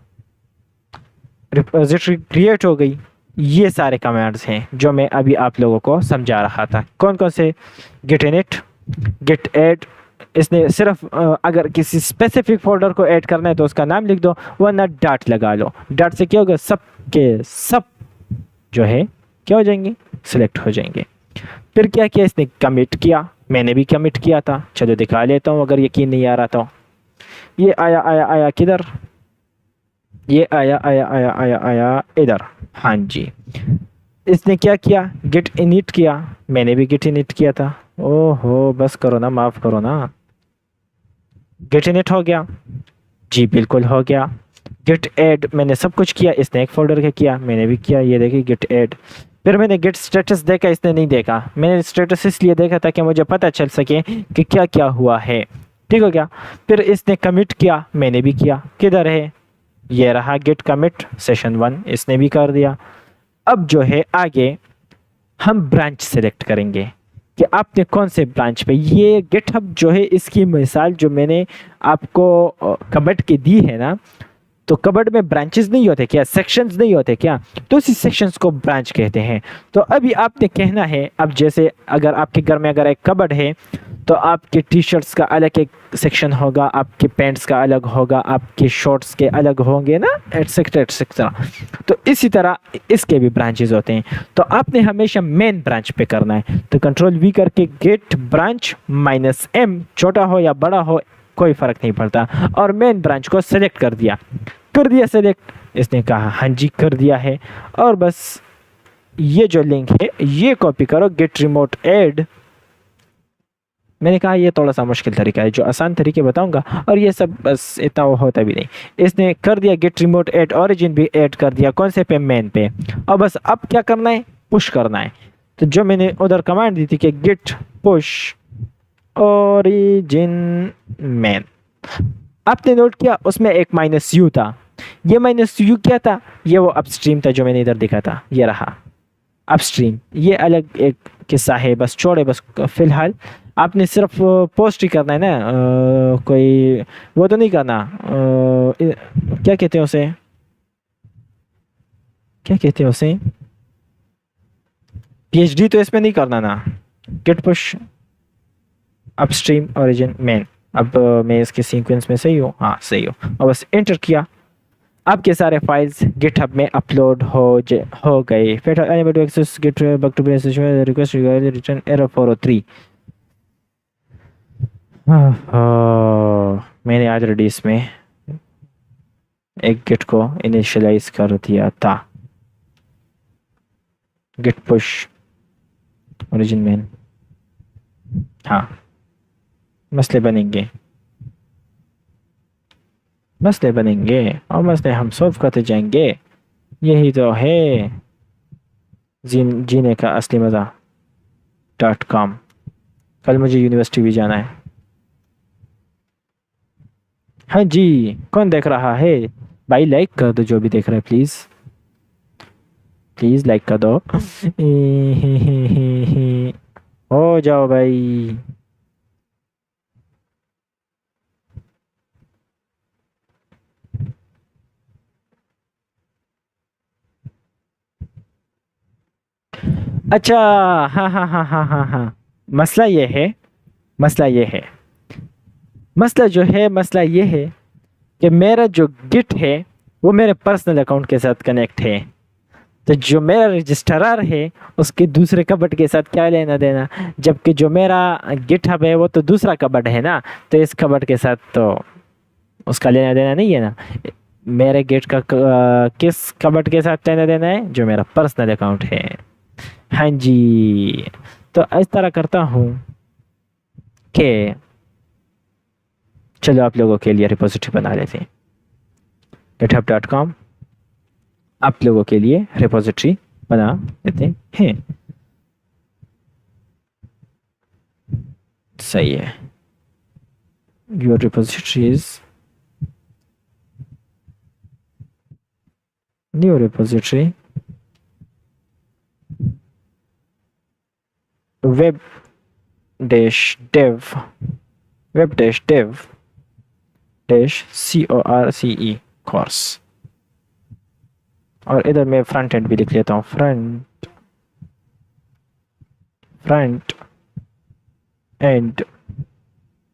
रिपोजिटरी क्रिएट हो गई। ये सारे कमांड्स हैं जो मैं अभी आप लोगों को समझा रहा था। कौन कौन से? git init, git add, इसने सिर्फ अगर किसी स्पेसिफिक फोल्डर को ऐड करना है तो उसका नाम लिख दो, वरना डॉट लगा लो। डॉट से क्या होगा? सब के सब जो है क्या हो जाएंगे? सिलेक्ट हो जाएंगे। फिर क्या किया इसने? कमिट किया। मैंने भी कमिट किया था, चलो दिखा लेता हूँ अगर यकीन नहीं आ रहा तो। ये आया आया आया किधर? ये आया आया आया आया आया इधर। हाँ जी, इसने क्या किया? गिट इनिट किया। मैंने भी गिट इनिट किया था। ओहो, बस करो ना, माफ करो ना। गिट इनिट हो गया जी, बिल्कुल हो गया। गिट ऐड मैंने सब कुछ किया, इसने एक फोल्डर का किया, मैंने भी किया, ये देखिए गिट ऐड। फिर मैंने गिट स्टेटस देखा, इसने नहीं देखा। मैंने स्टेटस इसलिए देखा ताकि मुझे पता चल सके कि क्या क्या हुआ है, ठीक हो गया? फिर इसने कमिट किया, मैंने भी किया। किधर है? ये रहा गिट कमिट सेशन 1, इसने भी कर दिया। अब जो है आगे हम ब्रांच सेलेक्ट करेंगे कि आपने कौन से ब्रांच पे। ये गिटहब जो है, इसकी मिसाल जो मैंने आपको कबर्ड की दी है ना, तो कबर्ड में ब्रांचेस नहीं होते क्या? सेक्शंस नहीं होते क्या? तो इसी सेक्शंस को ब्रांच कहते हैं। तो अभी आपने कहना है, अब जैसे अगर आपके घर में अगर एक कबर्ड है तो आपके टी शर्ट्स का अलग एक सेक्शन होगा, आपके पैंट्स का अलग होगा, आपके शॉर्ट्स के अलग होंगे ना, एटसेट्रा एटसेट्रा। तो इसी तरह इसके भी ब्रांचेस होते हैं। तो आपने हमेशा मेन ब्रांच पे करना है। तो कंट्रोल V करके गेट ब्रांच -M, छोटा हो या बड़ा हो कोई फ़र्क नहीं पड़ता, और मेन ब्रांच को सेलेक्ट कर दिया। सेलेक्ट, इसने कहा हाँ जी कर दिया है। और बस ये जो लिंक है ये कॉपी करो, गेट रिमोट ऐड। मैंने कहा ये थोड़ा सा मुश्किल तरीका है, जो आसान तरीके बताऊंगा, और ये सब बस इतना वो होता भी नहीं। इसने कर दिया गेट रिमोट ऐड, ओरिजिन भी ऐड कर दिया। कौन से पे? मेन पे। और बस अब क्या करना है? पुश करना है। तो जो मैंने उधर कमांड दी थी कि गेट पुश ओरिजिन मेन, आपने नोट किया उसमें एक -U था। ये -U क्या था? ये वो अपस्ट्रीम था जो मैंने इधर दिखा था, ये रहा अपस्ट्रीम। ये अलग एक किस्सा है, बस छोड़े। बस फिलहाल आपने सिर्फ पोस्ट ही करना है ना, कोई वो तो नहीं करना। क्या कहते हैं उसे? क्या कहते हैं उसे? PhD तो इसमें नहीं करना ना। Git push upstream origin main. अब मैं इसके सीक्वेंस में सही हूँ? हाँ सही हो। और बस एंटर किया, आपके सारे फाइल्स गिटहब में अपलोड हो गए। फिर unable to access GitHub to request return error 403। मैंने ऑलरेडी इसमें एक गिट को इनिशियलाइज कर दिया था। Git push origin main. हाँ, मसले बनेंगे और मसले हम सॉल्व करते जाएंगे। यही तो है जीने का असली मज़ा। .com। कल मुझे यूनिवर्सिटी भी जाना है। हाँ जी, कौन देख रहा है भाई? लाइक कर दो जो भी देख रहा है, प्लीज़ लाइक कर दो। हो जाओ भाई। अच्छा, हाँ हाँ हाँ हाँ हाँ हाँ, मसला ये है मसला ये है कि मेरा जो गिट है वो मेरे पर्सनल अकाउंट के साथ कनेक्ट है। तो जो मेरा रजिस्ट्रार है उसके दूसरे कबर्ड के साथ क्या लेना देना, जबकि जो मेरा गिटहब है वो तो दूसरा कबर्ड है ना, तो इस कबर्ड के साथ तो उसका लेना देना नहीं है ना। मेरे गिट का किस कबर्ड के साथ लेना देना है? जो मेरा पर्सनल अकाउंट है। हाँ जी, तो इस तरह करता हूँ कि चलो आप लोगों के लिए रिपोजिटरी बना लेते हैं। github.com आप लोगों के लिए रिपोजिटरी बना देते हैं। सही है। Your repository is new repository web dash dev dash course course। और इधर मैं फ्रंट एंड भी लिख लेता हूँ, front end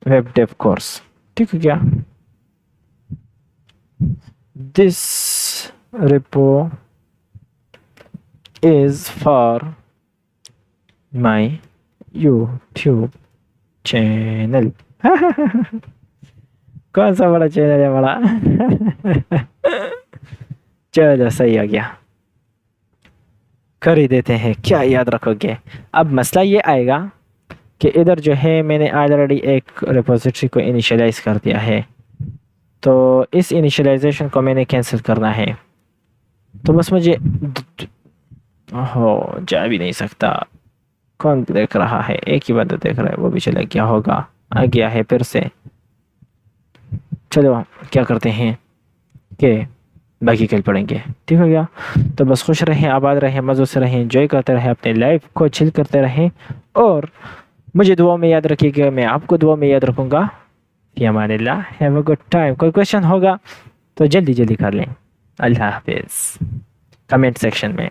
web dev course. ठीक है क्या? This repo is for my YouTube channel। कौन सा बड़ा चैनल है बड़ा? चलो सही हो गया, कर ही देते हैं, क्या याद रखोगे। अब मसला ये आएगा कि इधर जो है मैंने ऑलरेडी एक रिपोजिटरी को इनिशियलाइज कर दिया है, तो इस इनिशियलाइजेशन को मैंने कैंसिल करना है। तो बस मुझे हो जा भी नहीं सकता। कौन देख रहा है? एक ही बंदा देख रहा है, वो भी चला गया होगा, आ गया है फिर से। चलो क्या करते हैं कि बाकी कल पढ़ेंगे। ठीक हो गया? तो बस खुश रहें, आबाद रहें, मज़ों से रहें, एंजॉय करते रहें, अपने लाइफ को चिल करते रहें और मुझे दुआ में याद रखिएगा, मैं आपको दुआ में याद रखूँगा। फ़ी अमानिल्लाह, हैव अ गुड टाइम। कोई क्वेश्चन होगा तो जल्दी कर लें। अल्लाह हाफिज़। कमेंट सेक्शन में